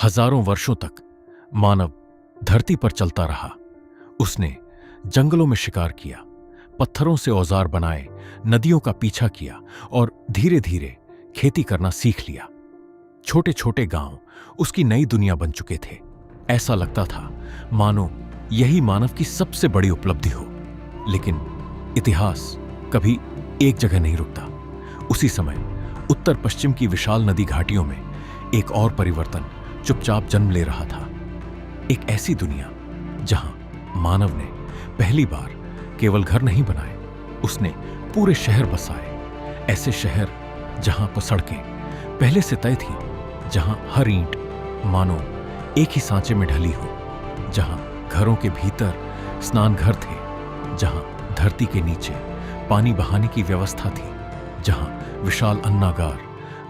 हजारों वर्षों तक मानव धरती पर चलता रहा। उसने जंगलों में शिकार किया, पत्थरों से औजार बनाए, नदियों का पीछा किया और धीरे धीरे खेती करना सीख लिया। छोटे छोटे गांव उसकी नई दुनिया बन चुके थे। ऐसा लगता था मानो यही मानव की सबसे बड़ी उपलब्धि हो। लेकिन इतिहास कभी एक जगह नहीं रुकता। उसी समय उत्तर पश्चिम की विशाल नदी घाटियों में एक और परिवर्तन चुपचाप जन्म ले रहा था। एक ऐसी दुनिया जहां मानव ने पहली बार केवल घर नहीं बनाए, उसने पूरे शहर बसाए। ऐसे शहर जहां पर सड़कें पहले से तय थी, जहां हर ईंट मानो एक ही सांचे में ढली हो, जहां घरों के भीतर स्नान घर थे, जहां धरती के नीचे पानी बहाने की व्यवस्था थी, जहां विशाल अन्नागार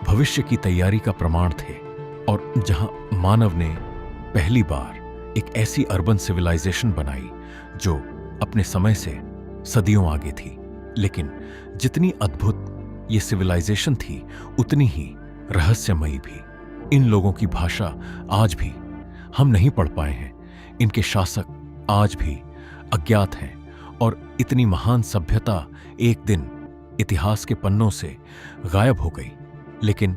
भविष्य की तैयारी का प्रमाण थे, और जहां मानव ने पहली बार एक ऐसी अर्बन सिविलाइजेशन बनाई जो अपने समय से सदियों आगे थी। लेकिन जितनी अद्भुत ये सिविलाइजेशन थी, उतनी ही रहस्यमयी भी। इन लोगों की भाषा आज भी हम नहीं पढ़ पाए हैं, इनके शासक आज भी अज्ञात हैं, और इतनी महान सभ्यता एक दिन इतिहास के पन्नों से गायब हो गई। लेकिन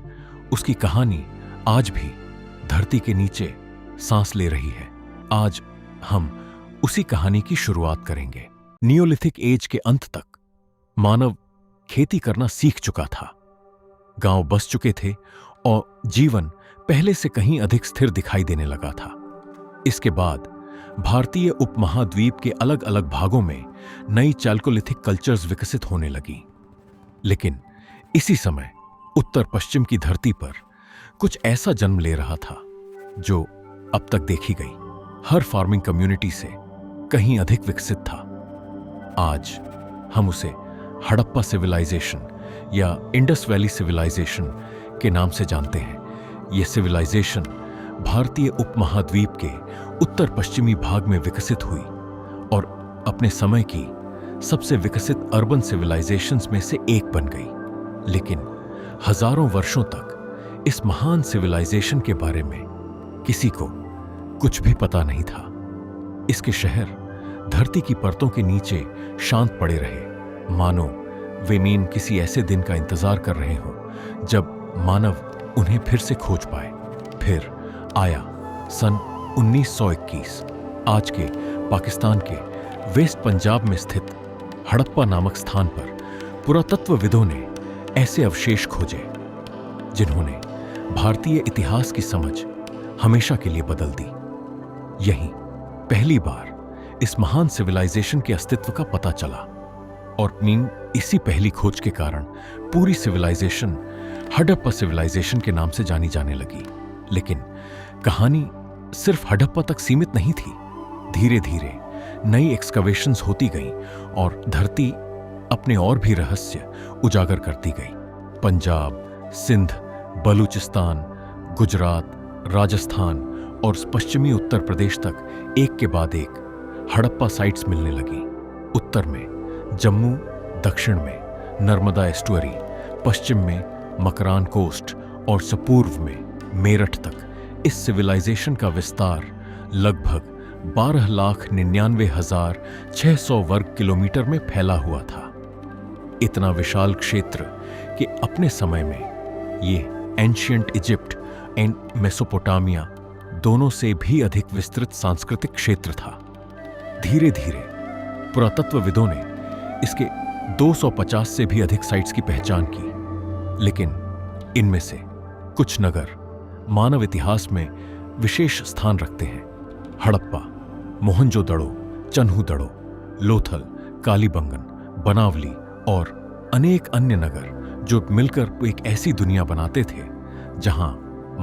उसकी कहानी आज भी धरती के नीचे सांस ले रही है। आज हम उसी कहानी की शुरुआत करेंगे। नियोलिथिक एज के अंत तक मानव खेती करना सीख चुका था, गांव बस चुके थे और जीवन पहले से कहीं अधिक स्थिर दिखाई देने लगा था। इसके बाद भारतीय उपमहाद्वीप के अलग अलग भागों में नई चैल्कोलिथिक कल्चर्स विकसित होने लगी। लेकिन इसी समय उत्तर पश्चिम की धरती पर कुछ ऐसा जन्म ले रहा था जो अब तक देखी गई हर फार्मिंग कम्युनिटी से कहीं अधिक विकसित था। आज हम उसे हड़प्पा सिविलाइजेशन या इंडस वैली सिविलाइजेशन के नाम से जानते हैं। यह सिविलाइजेशन भारतीय उपमहाद्वीप के उत्तर पश्चिमी भाग में विकसित हुई और अपने समय की सबसे विकसित अर्बन सिविलाइजेशंस में से एक बन गई। लेकिन हजारों वर्षों तक इस महान सिविलाइजेशन के बारे में किसी को कुछ भी पता नहीं था। इसके शहर धरती की परतों के नीचे शांत पड़े रहे, मानो वे मीन किसी ऐसे दिन का इंतजार कर रहे हों जब मानव उन्हें फिर से खोज पाए। फिर आया सन 1921। आज के पाकिस्तान के वेस्ट पंजाब में स्थित हड़प्पा नामक स्थान पर पुरातत्वविदों ने ऐसे अवशेष खोजे जिन्होंने भारतीय इतिहास की समझ हमेशा के लिए बदल दी। यहीं पहली बार इस महान सिविलाइजेशन के अस्तित्व का पता चला, और इसी पहली खोज के कारण पूरी सिविलाइजेशन हड़प्पा सिविलाइजेशन के नाम से जानी जाने लगी। लेकिन कहानी सिर्फ हड़प्पा तक सीमित नहीं थी। धीरे धीरे नई एक्सकवेशंस होती गईं और धरती अपने और भी रहस्य उजागर करती गई। पंजाब, सिंध, बलूचिस्तान, गुजरात, राजस्थान और पश्चिमी उत्तर प्रदेश तक एक के बाद एक हड़प्पा साइट्स मिलने लगी। उत्तर में जम्मू, दक्षिण में नर्मदा एस्टुअरी, पश्चिम में मकरान कोस्ट और पूर्व में मेरठ तक इस सिविलाइजेशन का विस्तार लगभग 12,99,600 वर्ग किलोमीटर में फैला हुआ था। इतना विशाल क्षेत्र कि अपने समय में ये एंशिएंट इजिप्ट एंड मेसोपोटामिया दोनों से भी अधिक विस्तृत सांस्कृतिक क्षेत्र था। धीरे धीरे पुरातत्वविदों ने इसके 250 से भी अधिक साइट्स की पहचान की। लेकिन इनमें से कुछ नगर मानव इतिहास में विशेष स्थान रखते हैं। हड़प्पा, मोहनजोदड़ो, चन्हूदड़ो, लोथल, कालीबंगन, बनावली और अनेक अन्य नगर जो मिलकर एक ऐसी दुनिया बनाते थे जहां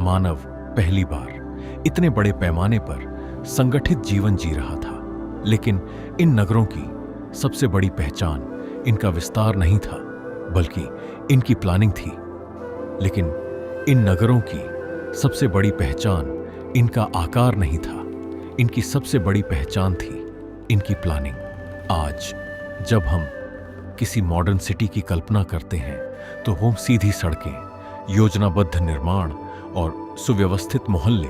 मानव पहली बार इतने बड़े पैमाने पर संगठित जीवन जी रहा था। लेकिन इन नगरों की सबसे बड़ी पहचान इनका विस्तार नहीं था, बल्कि इनकी प्लानिंग थी। लेकिन इन नगरों की सबसे बड़ी पहचान इनका आकार नहीं था, इनकी सबसे बड़ी पहचान थी इनकी प्लानिंग। आज जब हम किसी मॉडर्न सिटी की कल्पना करते हैं तो वो सीधी सड़कें, योजनाबद्ध निर्माण और सुव्यवस्थित मोहल्ले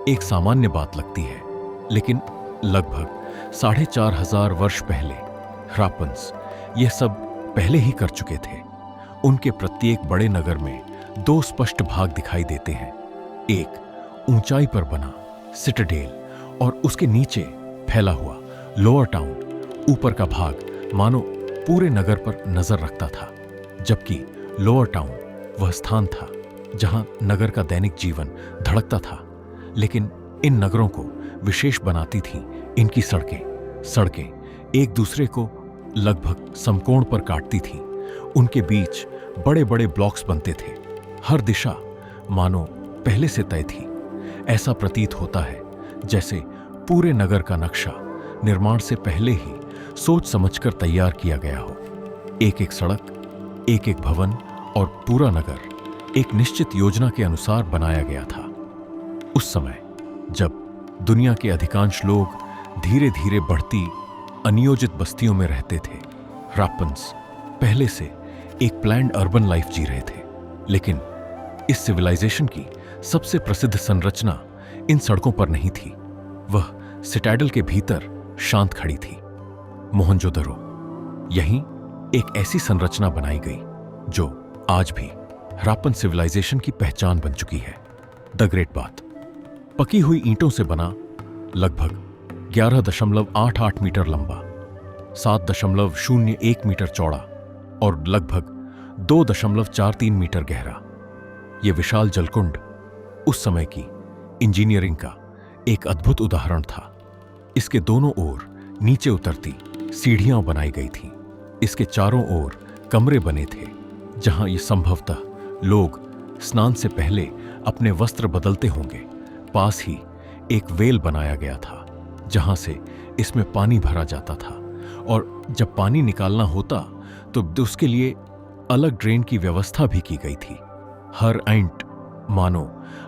एक सामान्य बात लगती है, लेकिन लगभग 4,500 वर्ष पहले हराप्पन्स यह सब पहले ही कर चुके थे। उनके प्रत्येक बड़े नगर में दो स्पष्ट भाग दिखाई देते हैं। एक ऊंचाई पर बना सिटाडेल और उसके नीचे फैला हुआ लोअर टाउन। ऊपर का भाग मानो पूरे नगर पर नजर रखता था, जबकि लोअर टाउन वह स्थान था जहां नगर का दैनिक जीवन धड़कता था। लेकिन इन नगरों को विशेष बनाती थी इनकी सड़कें एक दूसरे को लगभग समकोण पर काटती थी। उनके बीच बड़े बड़े ब्लॉक्स बनते थे। हर दिशा मानो पहले से तय थी। ऐसा प्रतीत होता है जैसे पूरे नगर का नक्शा निर्माण से पहले ही सोच समझकर तैयार किया गया हो। एक एक सड़क, एक एक भवन और पूरा नगर एक निश्चित योजना के अनुसार बनाया गया था। उस समय जब दुनिया के अधिकांश लोग धीरे धीरे बढ़ती अनियोजित बस्तियों में रहते थे, हराप्पन्स पहले से एक प्लान्ड अर्बन लाइफ जी रहे थे। लेकिन इस सिविलाइजेशन की सबसे प्रसिद्ध संरचना इन सड़कों पर नहीं थी। वह सिटाडेल के भीतर शांत खड़ी थी। मोहनजोदड़ो, यहीं एक ऐसी संरचना बनाई गई जो आज भी हराप्पन सिविलाइजेशन की पहचान बन चुकी है। द ग्रेट बाथ पकी हुई ईंटों से बना, लगभग 11.88 मीटर लंबा, 7.01 मीटर चौड़ा और लगभग 2.43 मीटर गहरा। यह विशाल जलकुंड उस समय की इंजीनियरिंग का एक अद्भुत उदाहरण था। इसके दोनों ओर नीचे उतरती सीढ़ियां बनाई गई थीं। इसके चारों ओर कमरे बने थे जहां ये संभवतः लोग स्नान से पहले अपने वस्त्र बदलते होंगे। पास ही एक वेल बनाया गया था जहां से इसमें पानी भरा जाता था, और जब पानी निकालना होता तो उसके लिए अलग ड्रेन की व्यवस्था भी की गई थी। हर आइंट मानो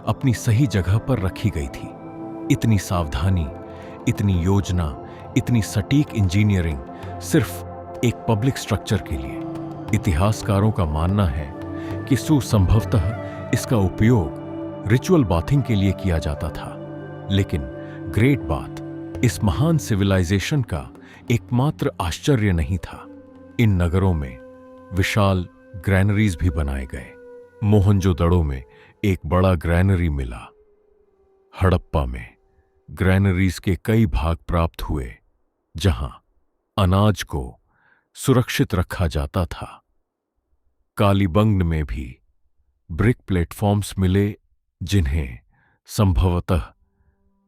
अपनी सही जगह पर रखी गई थी। इतनी सावधानी, इतनी योजना, इतनी सटीक इंजीनियरिंग सिर्फ एक पब्लिक स्ट्रक्चर के लिए। इतिहासकारों का मानना है कि सुसंभवतः इसका उपयोग रिचुअल बाथिंग के लिए किया जाता था। लेकिन ग्रेट बाथ इस महान सिविलाइजेशन का एकमात्र आश्चर्य नहीं था। इन नगरों में विशाल ग्रैनरीज भी बनाए गए। मोहनजोदड़ो में एक बड़ा ग्रैनरी मिला। हड़प्पा में ग्रैनरीज के कई भाग प्राप्त हुए जहां अनाज को सुरक्षित रखा जाता था। कालीबंग में भी ब्रिक प्लेटफॉर्म्स मिले जिन्हें संभवतः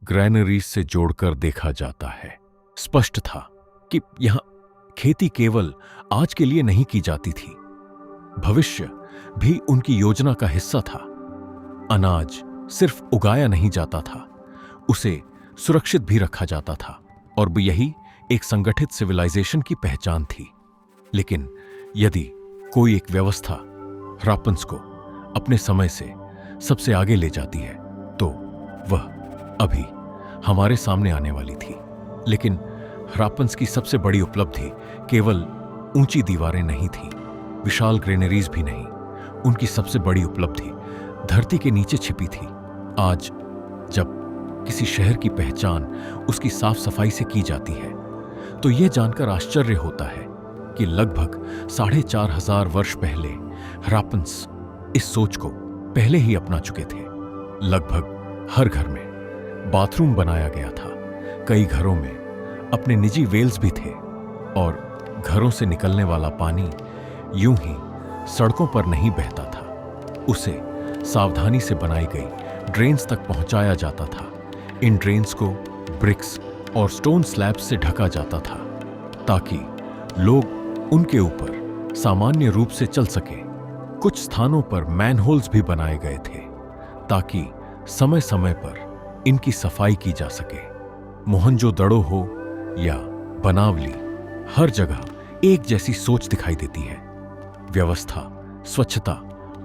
ग्रैनरीज से जोड़कर देखा जाता है। स्पष्ट था कि यहां खेती केवल आज के लिए नहीं की जाती थी, भविष्य भी उनकी योजना का हिस्सा था। अनाज सिर्फ उगाया नहीं जाता था, उसे सुरक्षित भी रखा जाता था, और यही एक संगठित सिविलाइजेशन की पहचान थी। लेकिन यदि कोई एक व्यवस्था हराप्पन्स को अपने समय से सबसे आगे ले जाती है तो वह अभी हमारे सामने आने वाली थी। लेकिन हराप्पन्स की सबसे बड़ी उपलब्धि केवल ऊंची दीवारें नहीं थी, विशाल ग्रेनरीज भी नहीं। उनकी सबसे बड़ी उपलब्धि धरती के नीचे छिपी थी। आज जब किसी शहर की पहचान उसकी साफ सफाई से की जाती है तो यह जानकर आश्चर्य होता है कि लगभग 4,500 वर्ष पहले हराप्पन्स इस सोच को पहले ही अपना चुके थे। लगभग हर घर में बाथरूम बनाया गया था। कई घरों में अपने निजी वेल्स भी थे, और घरों से निकलने वाला पानी यूं ही सड़कों पर नहीं बहता था। उसे सावधानी से बनाई गई ड्रेन्स तक पहुंचाया जाता था। इन ड्रेन्स को ब्रिक्स और स्टोन स्लैब्स से ढका जाता था ताकि लोग उनके ऊपर सामान्य रूप से चल सके। कुछ स्थानों पर मैनहोल्स भी बनाए गए थे ताकि समय समय पर इनकी सफाई की जा सके। मोहनजोदड़ो हो या बनावली, हर जगह एक जैसी सोच दिखाई देती है। व्यवस्था, स्वच्छता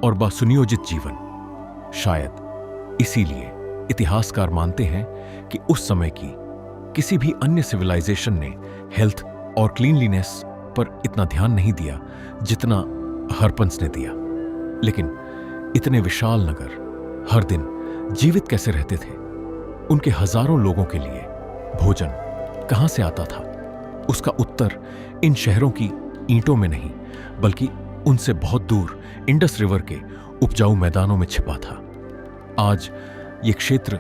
और बासुनियोजित जीवन। शायद इसीलिए इतिहासकार मानते हैं कि उस समय की किसी भी अन्य सिविलाइजेशन ने हेल्थ और क्लीनलीनेस पर इतना ध्यान नहीं दिया जितना हरप्पन्स ने दिया। लेकिन इतने विशाल नगर हर दिन जीवित कैसे रहते थे? उनके हजारों लोगों के लिए भोजन कहां से आता था, उसका उत्तर इन शहरों की ईंटों में नहीं बल्कि उनसे बहुत दूर इंडस रिवर के उपजाऊ मैदानों में छिपा था। आज ये क्षेत्र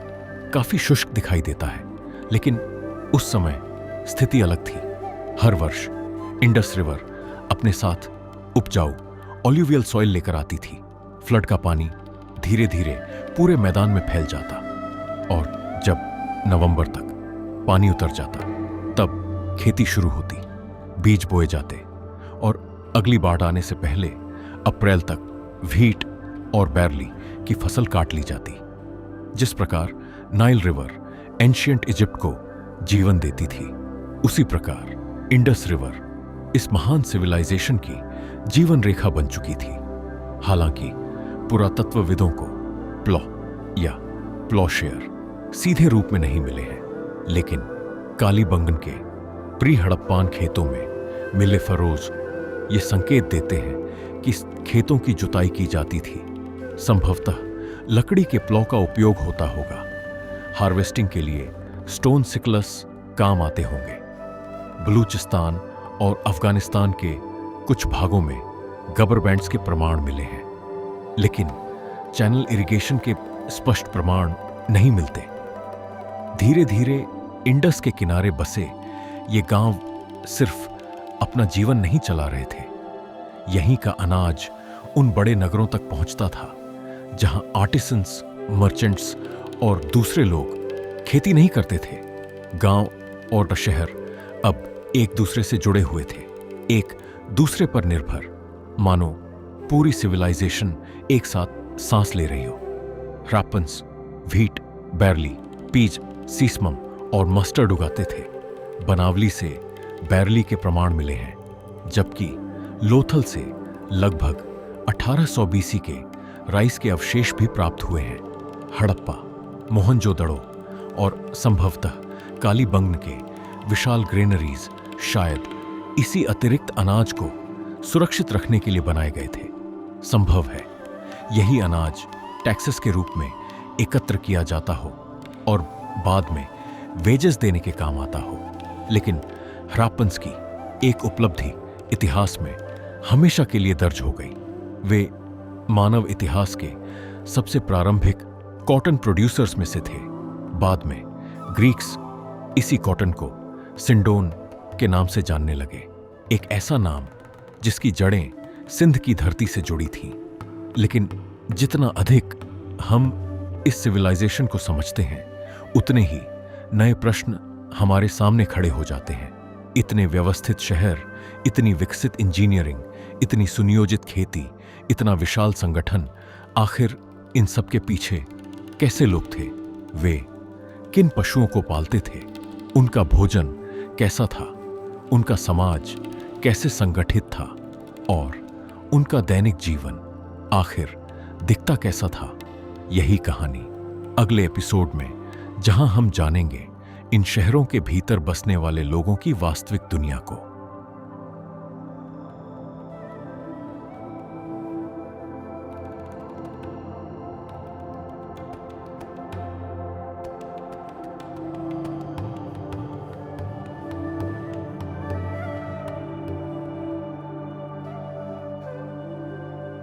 काफी शुष्क दिखाई देता है, लेकिन उस समय स्थिति अलग थी। हर वर्ष इंडस रिवर अपने साथ उपजाऊ ऑल्यूवियल सॉइल लेकर आती थी। फ्लड का पानी धीरे धीरे पूरे मैदान में फैल जाता और जब नवंबर तक पानी उतर जाता तब खेती शुरू होती, बीज बोए जाते और अगली बाढ़ आने से पहले अप्रैल तक व्हीट और बैरली की फसल काट ली जाती। जिस प्रकार नाइल रिवर एंशिएंट इजिप्ट को जीवन देती थी, उसी प्रकार इंडस रिवर इस महान सिविलाइजेशन की जीवन रेखा बन चुकी थी। हालांकि पुरातत्वविदों को प्लॉ या प्लॉशेयर सीधे रूप में नहीं मिले हैं, लेकिन कालीबंगन के प्री हड़प्पान खेतों में मिले फरोज ये संकेत देते हैं कि खेतों की जुताई की जाती थी। संभवतः लकड़ी के प्लॉ का उपयोग होता होगा। हार्वेस्टिंग के लिए स्टोन सिकलस काम आते होंगे। बलूचिस्तान और अफगानिस्तान के कुछ भागों में गबर बैंड्स के प्रमाण मिले हैं, लेकिन चैनल इरिगेशन के स्पष्ट प्रमाण नहीं मिलते। धीरे धीरे इंडस के किनारे बसे ये गांव सिर्फ अपना जीवन नहीं चला रहे थे, यहीं का अनाज उन बड़े नगरों तक पहुंचता था जहां आर्टिसंस, मर्चेंट्स और दूसरे लोग खेती नहीं करते थे। गांव और शहर अब एक दूसरे से जुड़े हुए थे, एक दूसरे पर निर्भर, मानो पूरी सिविलाइजेशन एक साथ सांस ले रही हो। ह्रापन्स व्हीट, बैरली, पीज, सीसमम और मस्टर्ड उगाते थे। बनावली से बैरली के प्रमाण मिले हैं, जबकि लोथल से लगभग 1800 बीसी के राइस के अवशेष भी प्राप्त हुए हैं। हड़प्पा, मोहनजोदड़ो और संभवतः कालीबंगन के विशाल ग्रेनरीज शायद इसी अतिरिक्त अनाज को सुरक्षित रखने के लिए बनाए गए थे। संभव है यही अनाज टैक्सेस के रूप में एकत्र किया जाता हो और बाद में वेजेस देने के काम आता हो। लेकिन ह्रापन्स की एक उपलब्धि इतिहास में हमेशा के लिए दर्ज हो गई। वे मानव इतिहास के सबसे प्रारंभिक कॉटन प्रोड्यूसर्स में से थे। बाद में ग्रीक्स इसी कॉटन को सिंडोन के नाम से जानने लगे, एक ऐसा नाम जिसकी जड़ें सिंध की धरती से जुड़ी थीं। लेकिन जितना अधिक हम इस सिविलाइजेशन को समझते हैं, उतने ही नए प्रश्न हमारे सामने खड़े हो जाते हैं। इतने व्यवस्थित शहर, इतनी विकसित इंजीनियरिंग, इतनी सुनियोजित खेती, इतना विशाल संगठन, आखिर इन सब के पीछे कैसे लोग थे? वे किन पशुओं को पालते थे? उनका भोजन कैसा था? उनका समाज कैसे संगठित था? और उनका दैनिक जीवन आखिर दिखता कैसा था? यही कहानी अगले एपिसोड में, जहां हम जानेंगे इन शहरों के भीतर बसने वाले लोगों की वास्तविक दुनिया को।